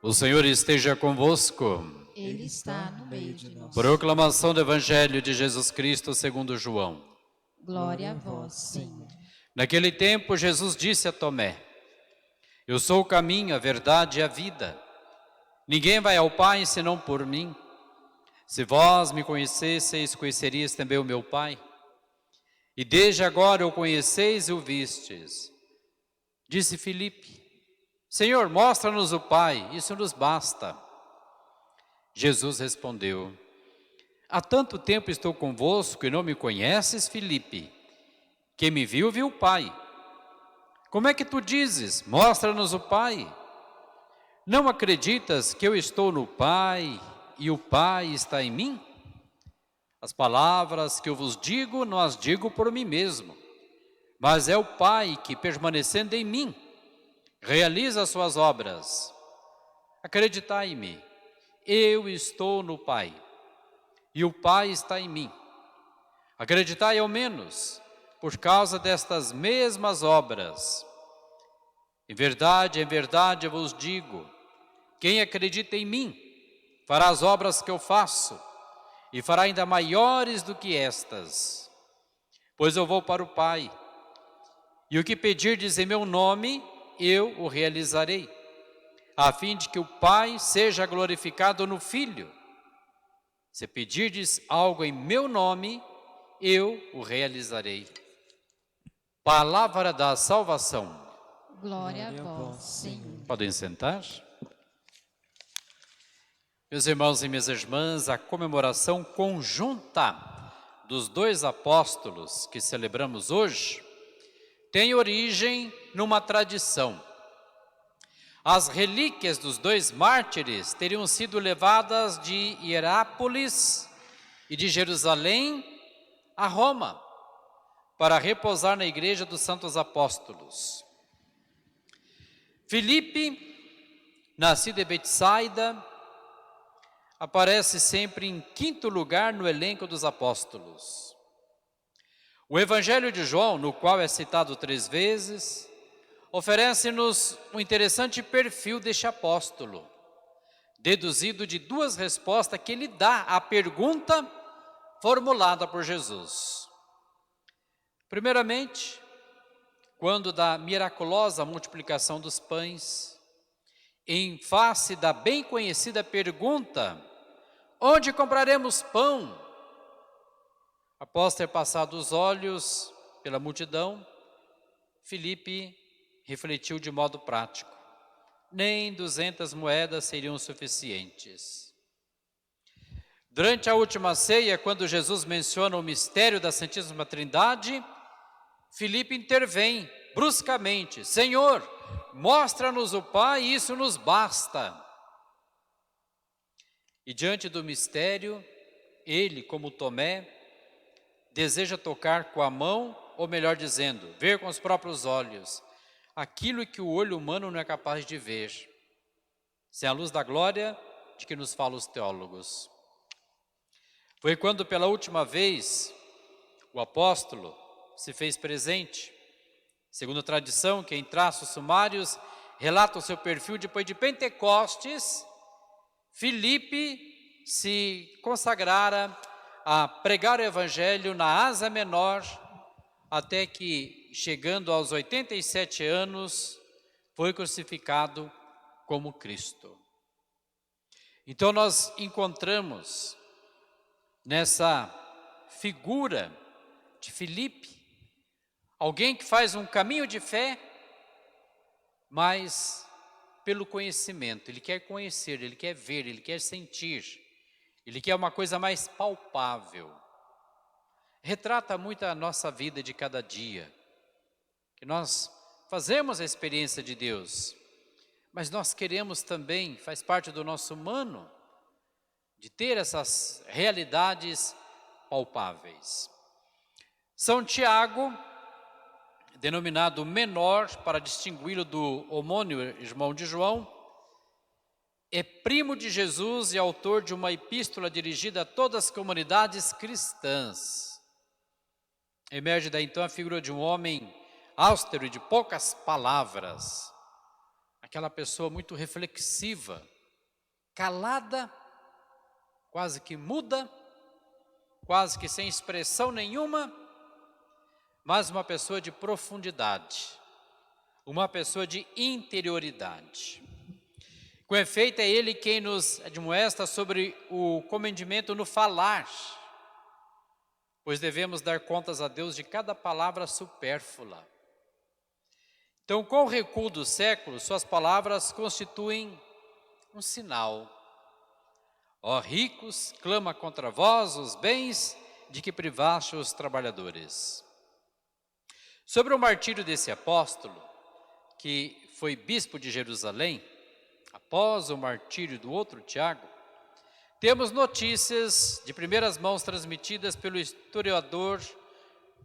O Senhor esteja convosco. Ele está no meio de nós. Proclamação do Evangelho de Jesus Cristo segundo João. Glória a vós, Senhor. Naquele tempo, Jesus disse a Tomé: Eu sou o caminho, a verdade e a vida. Ninguém vai ao Pai senão por mim. Se vós me conhecesseis, conhecerias também o meu Pai. E desde agora o conheceis e o vistes. Disse Filipe: Senhor, mostra-nos o Pai, isso nos basta. Jesus respondeu: Há tanto tempo estou convosco e não me conheces, Filipe? Quem me viu, viu o Pai. Como é que tu dizes, mostra-nos o Pai? Não acreditas que eu estou no Pai e o Pai está em mim? As palavras que eu vos digo, não as digo por mim mesmo, mas é o Pai que, permanecendo em mim, realiza as suas obras. Acreditai-me, eu estou no Pai e o Pai está em mim. Acreditai ao menos por causa destas mesmas obras. Em verdade eu vos digo, quem acredita em mim fará as obras que eu faço e fará ainda maiores do que estas. Pois eu vou para o Pai, e o que pedirdes em meu nome, eu o realizarei, a fim de que o Pai seja glorificado no Filho. Se pedirdes algo em meu nome, eu o realizarei. Palavra da salvação. Glória a vós, Senhor. Podem sentar. Meus irmãos e minhas irmãs, a comemoração conjunta dos dois apóstolos que celebramos hoje tem origem numa tradição. As relíquias dos dois mártires teriam sido levadas de Hierápolis e de Jerusalém a Roma para repousar na igreja dos santos apóstolos. Filipe, nascido em Betsaida, aparece sempre em quinto lugar no elenco dos apóstolos. O Evangelho de João, no qual é citado 3 vezes, oferece-nos um interessante perfil deste apóstolo, deduzido de 2 respostas que ele dá à pergunta formulada por Jesus. Primeiramente, quando da miraculosa multiplicação dos pães, em face da bem conhecida pergunta: onde compraremos pão? Após ter passado os olhos pela multidão, Filipe refletiu de modo prático: nem 200 moedas seriam suficientes. Durante a última ceia, quando Jesus menciona o mistério da Santíssima Trindade, Filipe intervém bruscamente: Senhor, mostra-nos o Pai, isso nos basta. E diante do mistério, ele, como Tomé, deseja tocar com a mão, ou melhor dizendo, ver com os próprios olhos, aquilo que o olho humano não é capaz de ver, sem a luz da glória de que nos falam os teólogos. Foi quando pela última vez o apóstolo se fez presente. Segundo a tradição, que em traços sumários relata o seu perfil depois de Pentecostes, Filipe se consagrara a pregar o Evangelho na Ásia Menor, até que, chegando aos 87 anos, foi crucificado como Cristo. Então nós encontramos nessa figura de Filipe, alguém que faz um caminho de fé, mas pelo conhecimento. Ele quer conhecer, ele quer ver, ele quer sentir, ele quer uma coisa mais palpável. Retrata muito a nossa vida de cada dia, que nós fazemos a experiência de Deus, mas nós queremos também, faz parte do nosso humano, de ter essas realidades palpáveis. São Tiago, denominado menor para distingui-lo do homônimo irmão de João, é primo de Jesus e autor de uma epístola dirigida a todas as comunidades cristãs. Emerge daí então a figura de um homem austero e de poucas palavras, aquela pessoa muito reflexiva, calada, quase que muda, quase que sem expressão nenhuma, mas uma pessoa de profundidade, uma pessoa de interioridade. Com efeito, é Ele quem nos admoesta sobre o comedimento no falar, pois devemos dar contas a Deus de cada palavra supérflua. Então, com o recuo dos séculos, suas palavras constituem um sinal. Ó ricos, clama contra vós os bens de que privaste os trabalhadores. Sobre o martírio desse apóstolo, que foi bispo de Jerusalém, após o martírio do outro Tiago, temos notícias de primeiras mãos transmitidas pelo historiador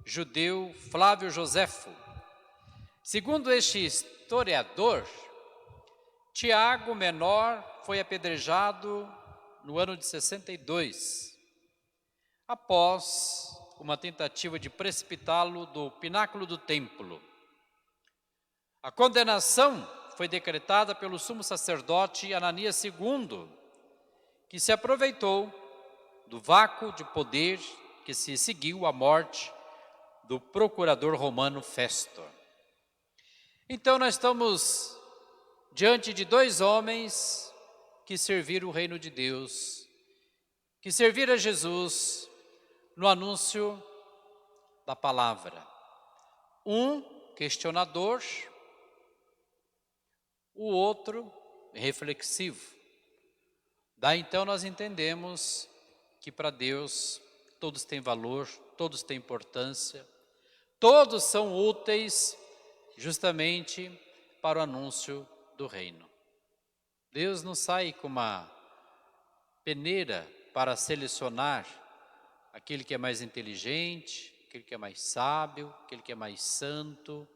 judeu Flávio Joséfo. Segundo este historiador, Tiago menor foi apedrejado no ano de 62, após uma tentativa de precipitá-lo do pináculo do templo. A condenação foi decretada pelo sumo sacerdote Ananias II, que se aproveitou do vácuo de poder que se seguiu à morte do procurador romano Festo. Então nós estamos diante de dois homens que serviram o reino de Deus, que serviram a Jesus no anúncio da palavra. Um questionador, o outro reflexivo. Daí então nós entendemos que para Deus todos têm valor, todos têm importância, todos são úteis justamente para o anúncio do reino. Deus não sai com uma peneira para selecionar aquele que é mais inteligente, aquele que é mais sábio, aquele que é mais santo,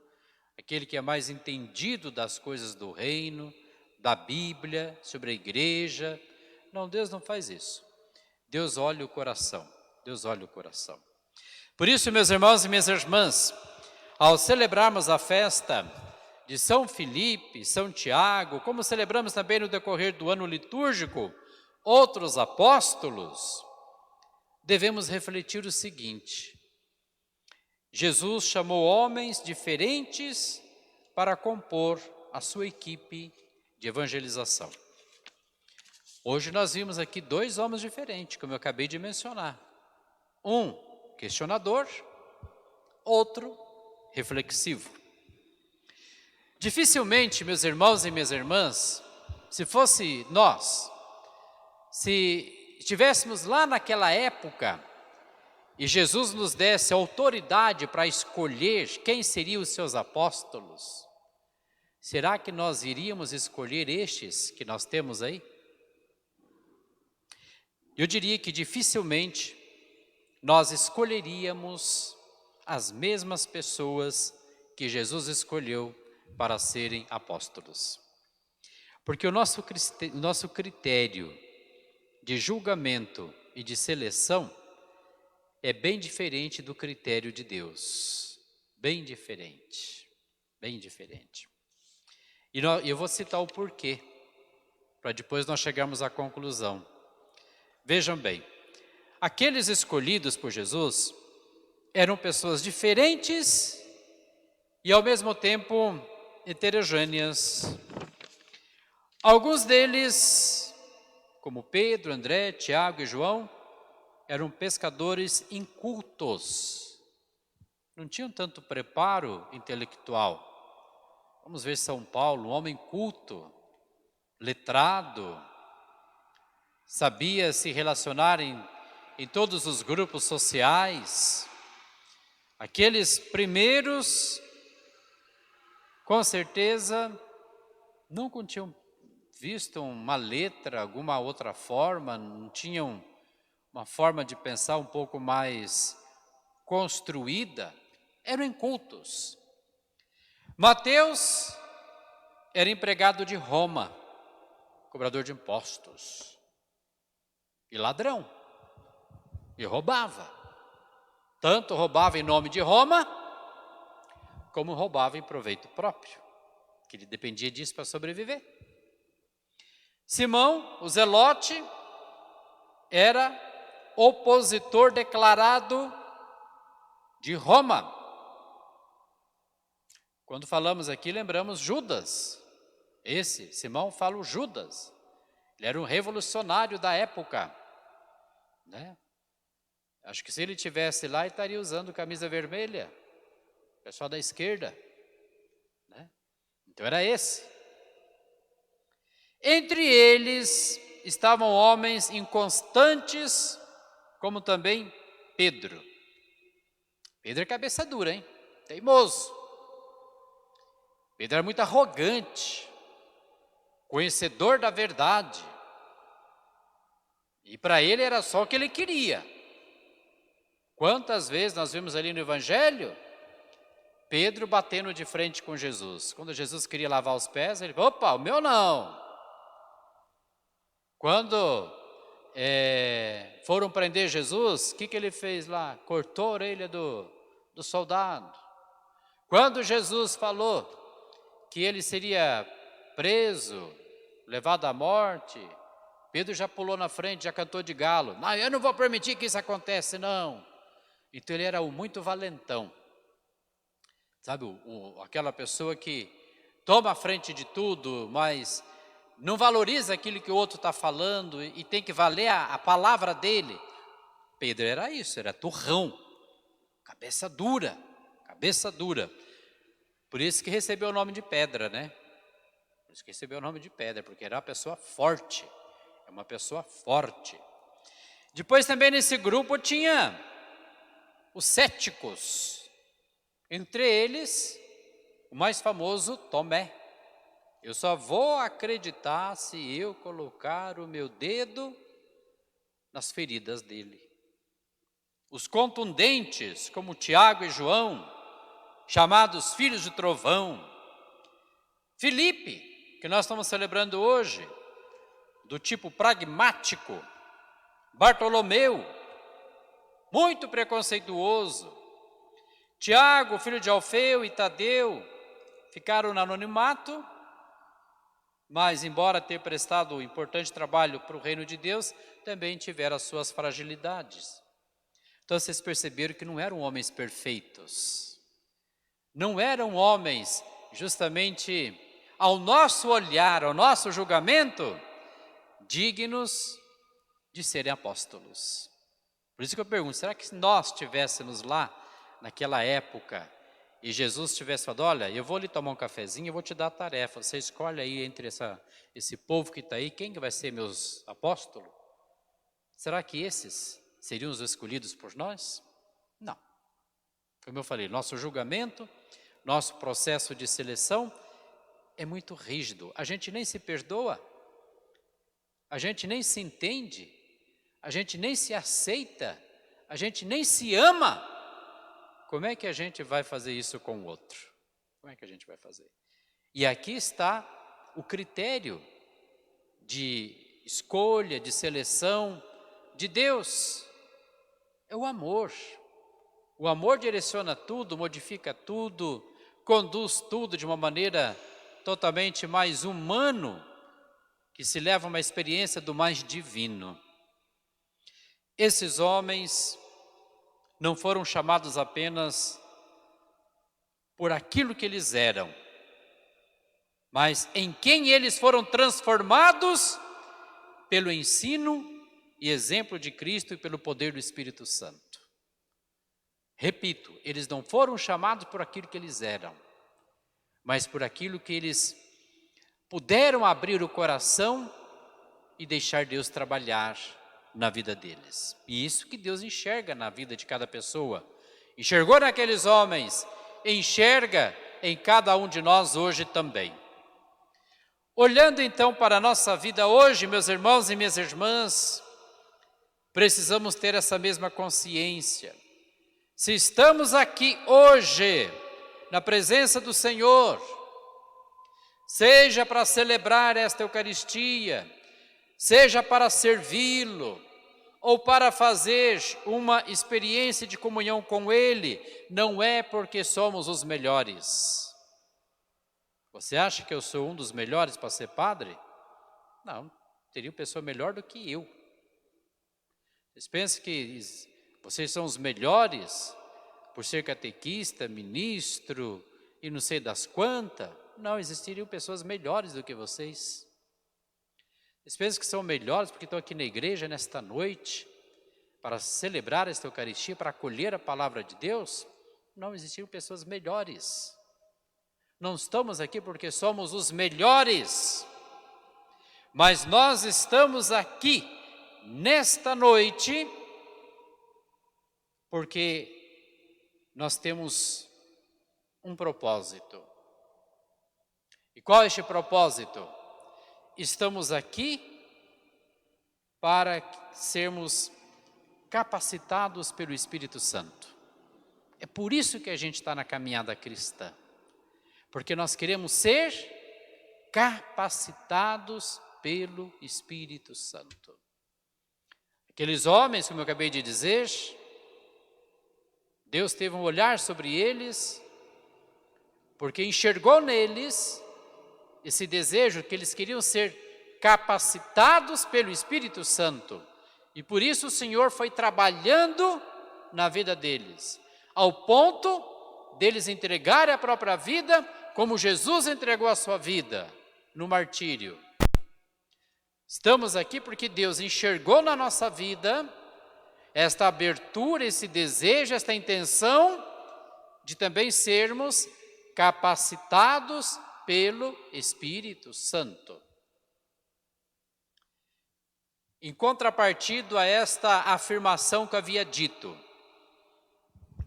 aquele que é mais entendido das coisas do reino, da Bíblia, sobre a igreja. Não, Deus não faz isso. Deus olha o coração, Deus olha o coração. Por isso, meus irmãos e minhas irmãs, ao celebrarmos a festa de São Filipe, São Tiago, como celebramos também no decorrer do ano litúrgico, outros apóstolos, devemos refletir o seguinte: Jesus chamou homens diferentes para compor a sua equipe de evangelização. Hoje nós vimos aqui dois homens diferentes, como eu acabei de mencionar. Um questionador, outro reflexivo. Dificilmente, meus irmãos e minhas irmãs, se fosse nós, se estivéssemos lá naquela época e Jesus nos desse autoridade para escolher quem seriam os seus apóstolos, será que nós iríamos escolher estes que nós temos aí? Eu diria que dificilmente nós escolheríamos as mesmas pessoas que Jesus escolheu para serem apóstolos. Porque o nosso critério de julgamento e de seleção é bem diferente do critério de Deus. Bem diferente, bem diferente. E eu vou citar o porquê, para depois nós chegarmos à conclusão. Vejam bem, aqueles escolhidos por Jesus eram pessoas diferentes e ao mesmo tempo heterogêneas. Alguns deles, como Pedro, André, Tiago e João, eram pescadores incultos, não tinham tanto preparo intelectual. Vamos ver São Paulo, um homem culto, letrado, sabia se relacionar em todos os grupos sociais. Aqueles primeiros, com certeza, nunca tinham visto uma letra, alguma outra forma, não tinham uma forma de pensar um pouco mais construída, eram incultos. Mateus era empregado de Roma, cobrador de impostos, e ladrão, e roubava. Tanto roubava em nome de Roma, como roubava em proveito próprio, que ele dependia disso para sobreviver. Simão, o Zelote, era opositor declarado de Roma. Quando falamos aqui, lembramos Judas. Esse, Simão, fala o Judas. Ele era um revolucionário da época, né? Acho que se ele estivesse lá, ele estaria usando camisa vermelha. Pessoal da esquerda, né? Então era esse. Entre eles estavam homens inconstantes, como também Pedro. Pedro é cabeça dura, hein? Teimoso. Pedro era muito arrogante, conhecedor da verdade. E para ele era só o que ele queria. Quantas vezes nós vimos ali no Evangelho, Pedro batendo de frente com Jesus. Quando Jesus queria lavar os pés, ele falou, opa, o meu não. Quando foram prender Jesus, o que ele fez lá? Cortou a orelha do soldado. Quando Jesus falou que ele seria preso, levado à morte, Pedro já pulou na frente, já cantou de galo. Não, eu não vou permitir que isso aconteça, não. Então ele era muito valentão. Sabe, aquela pessoa que toma a frente de tudo, mas não valoriza aquilo que o outro está falando e tem que valer a palavra dele. Pedro era isso, era turrão, cabeça dura, cabeça dura. Por isso que recebeu o nome de pedra, né? Por isso que recebeu o nome de pedra, porque era uma pessoa forte, é uma pessoa forte. Depois também nesse grupo tinha os céticos. Entre eles, o mais famoso, Tomé. Eu só vou acreditar se eu colocar o meu dedo nas feridas dele. Os contundentes, como Tiago e João, chamados filhos de trovão. Filipe, que nós estamos celebrando hoje, do tipo pragmático. Bartolomeu, muito preconceituoso. Tiago, filho de Alfeu, e Tadeu ficaram no anonimato, mas embora ter prestado um importante trabalho para o reino de Deus, também tiveram as suas fragilidades. Então vocês perceberam que não eram homens perfeitos, não eram homens justamente ao nosso olhar, ao nosso julgamento, dignos de serem apóstolos. Por isso que eu pergunto, será que se nós estivéssemos lá naquela época e Jesus tivesse falado, olha, eu vou ali tomar um cafezinho, eu vou te dar a tarefa, você escolhe aí entre esse povo que está aí, quem que vai ser meus apóstolos? Será que esses seriam os escolhidos por nós? Não. Como eu falei, nosso julgamento, nosso processo de seleção é muito rígido. A gente nem se perdoa, a gente nem se entende, a gente nem se aceita, a gente nem se ama. Como é que a gente vai fazer isso com o outro? Como é que a gente vai fazer? E aqui está o critério de escolha, de seleção de Deus. É o amor. O amor direciona tudo, modifica tudo, conduz tudo de uma maneira totalmente mais humano, que se leva a uma experiência do mais divino. Esses homens não foram chamados apenas por aquilo que eles eram, mas em quem eles foram transformados pelo ensino e exemplo de Cristo e pelo poder do Espírito Santo. Repito, eles não foram chamados por aquilo que eles eram, mas por aquilo que eles puderam abrir o coração e deixar Deus trabalhar na vida deles. E isso que Deus enxerga na vida de cada pessoa. Enxergou naqueles homens, enxerga em cada um de nós hoje também. Olhando então para a nossa vida hoje, meus irmãos e minhas irmãs, precisamos ter essa mesma consciência. Se estamos aqui hoje, na presença do Senhor, seja para celebrar esta Eucaristia, seja para servi-lo, ou para fazer uma experiência de comunhão com Ele, não é porque somos os melhores. Você acha que eu sou um dos melhores para ser padre? Não, teriam pessoa melhor do que eu. Vocês pensam que vocês são os melhores por ser catequista, ministro e não sei das quantas? Não, existiriam pessoas melhores do que vocês. Vocês pensam que são melhores porque estão aqui na igreja nesta noite para celebrar esta Eucaristia, para acolher a palavra de Deus? Não, existiriam pessoas melhores. Não estamos aqui porque somos os melhores, mas nós estamos aqui nesta noite porque nós temos um propósito. E qual é este propósito? Estamos aqui para sermos capacitados pelo Espírito Santo. É por isso que a gente está na caminhada cristã. Porque nós queremos ser capacitados pelo Espírito Santo. Aqueles homens, como eu acabei de dizer, Deus teve um olhar sobre eles, porque enxergou neles esse desejo que eles queriam ser capacitados pelo Espírito Santo. E por isso o Senhor foi trabalhando na vida deles, ao ponto deles entregarem a própria vida, como Jesus entregou a sua vida no martírio. Estamos aqui porque Deus enxergou na nossa vida esta abertura, esse desejo, esta intenção de também sermos capacitados pelo Espírito Santo. Em contrapartida a esta afirmação que eu havia dito,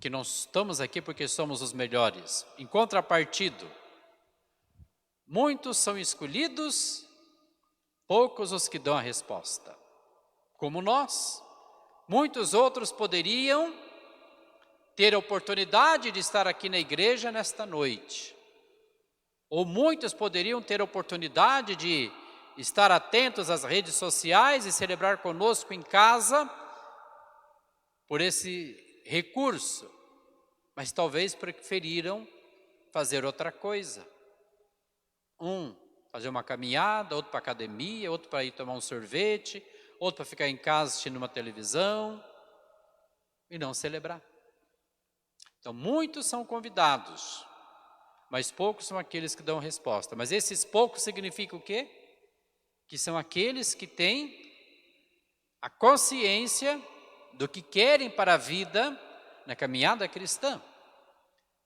que não estamos aqui porque somos os melhores. Em contrapartida, muitos são escolhidos, poucos os que dão a resposta. Como nós, muitos outros poderiam ter a oportunidade de estar aqui na igreja nesta noite. Ou muitos poderiam ter a oportunidade de estar atentos às redes sociais e celebrar conosco em casa por esse recurso, mas talvez preferiram fazer outra coisa. Fazer uma caminhada, outro para a academia, outro para ir tomar um sorvete, outro para ficar em casa assistindo uma televisão e não celebrar. Então, muitos são convidados, mas poucos são aqueles que dão resposta. Mas esses poucos significam o quê? Que são aqueles que têm a consciência do que querem para a vida na caminhada cristã,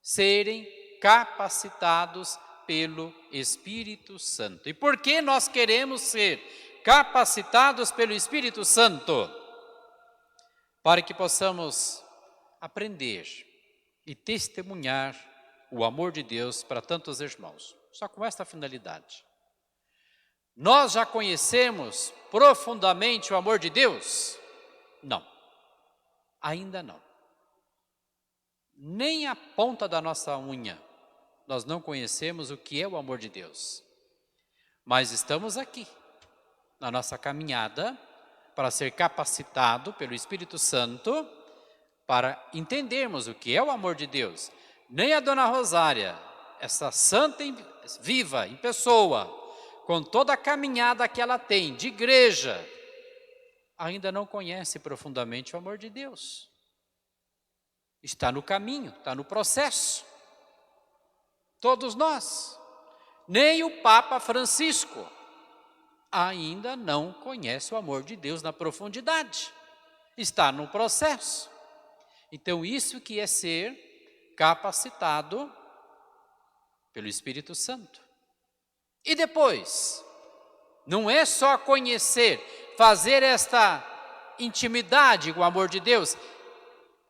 serem capacitados pelo Espírito Santo. E por que nós queremos ser capacitados pelo Espírito Santo? Para que possamos aprender e testemunhar o amor de Deus para tantos irmãos. Só com esta finalidade. Nós já conhecemos profundamente o amor de Deus? Não, ainda não. Nem a ponta da nossa unha nós não conhecemos o que é o amor de Deus. Mas estamos aqui, na nossa caminhada, para ser capacitado pelo Espírito Santo, para entendermos o que é o amor de Deus. Nem a Dona Rosária, essa santa viva, em pessoa, com toda a caminhada que ela tem de igreja, ainda não conhece profundamente o amor de Deus. Está no caminho, está no processo. Todos nós. Nem o Papa Francisco ainda não conhece o amor de Deus na profundidade. Está no processo. Então, isso que é ser capacitado pelo Espírito Santo. E depois, não é só conhecer, fazer esta intimidade com o amor de Deus.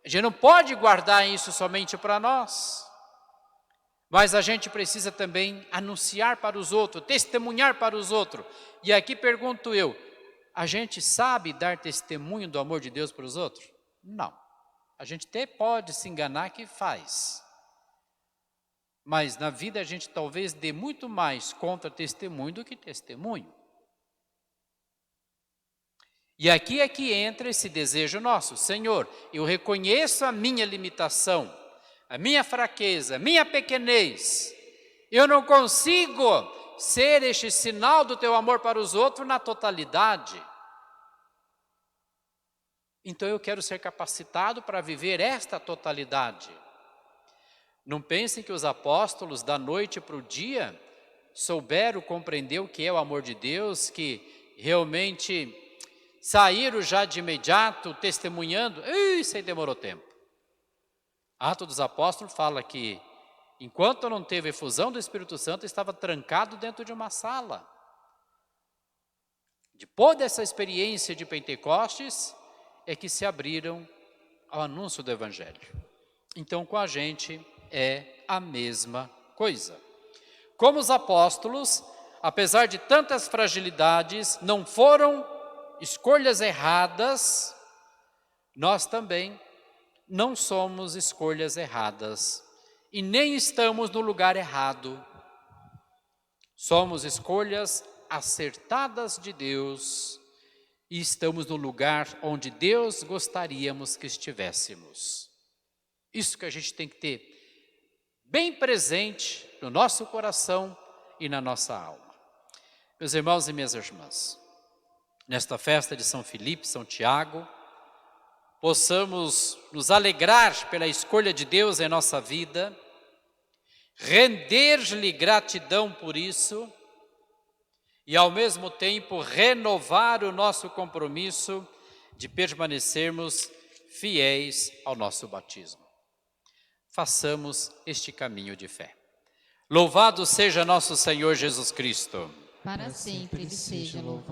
A gente não pode guardar isso somente para nós. Mas a gente precisa também anunciar para os outros, testemunhar para os outros. E aqui pergunto eu, a gente sabe dar testemunho do amor de Deus para os outros? Não. A gente até pode se enganar que faz. Mas na vida a gente talvez dê muito mais contra-testemunho do que testemunho. E aqui é que entra esse desejo nosso. Senhor, eu reconheço a minha limitação, a minha fraqueza, a minha pequenez. Eu não consigo ser este sinal do teu amor para os outros na totalidade. Então eu quero ser capacitado para viver esta totalidade. Não pensem que os apóstolos da noite para o dia souberam compreender o que é o amor de Deus, que realmente saíram já de imediato testemunhando. Isso aí demorou tempo. Atos dos Apóstolos fala que enquanto não teve efusão do Espírito Santo, estava trancado dentro de uma sala. Depois dessa experiência de Pentecostes, é que se abriram ao anúncio do Evangelho. Então, com a gente é a mesma coisa. Como os apóstolos, apesar de tantas fragilidades, não foram escolhas erradas, nós também não somos escolhas erradas e nem estamos no lugar errado. Somos escolhas acertadas de Deus e estamos no lugar onde Deus gostaríamos que estivéssemos. Isso que a gente tem que ter bem presente no nosso coração e na nossa alma. Meus irmãos e minhas irmãs, nesta festa de São Filipe, São Tiago, possamos nos alegrar pela escolha de Deus em nossa vida, render-lhe gratidão por isso e ao mesmo tempo renovar o nosso compromisso de permanecermos fiéis ao nosso batismo. Façamos este caminho de fé. Louvado seja nosso Senhor Jesus Cristo. Para sempre Ele seja louvado.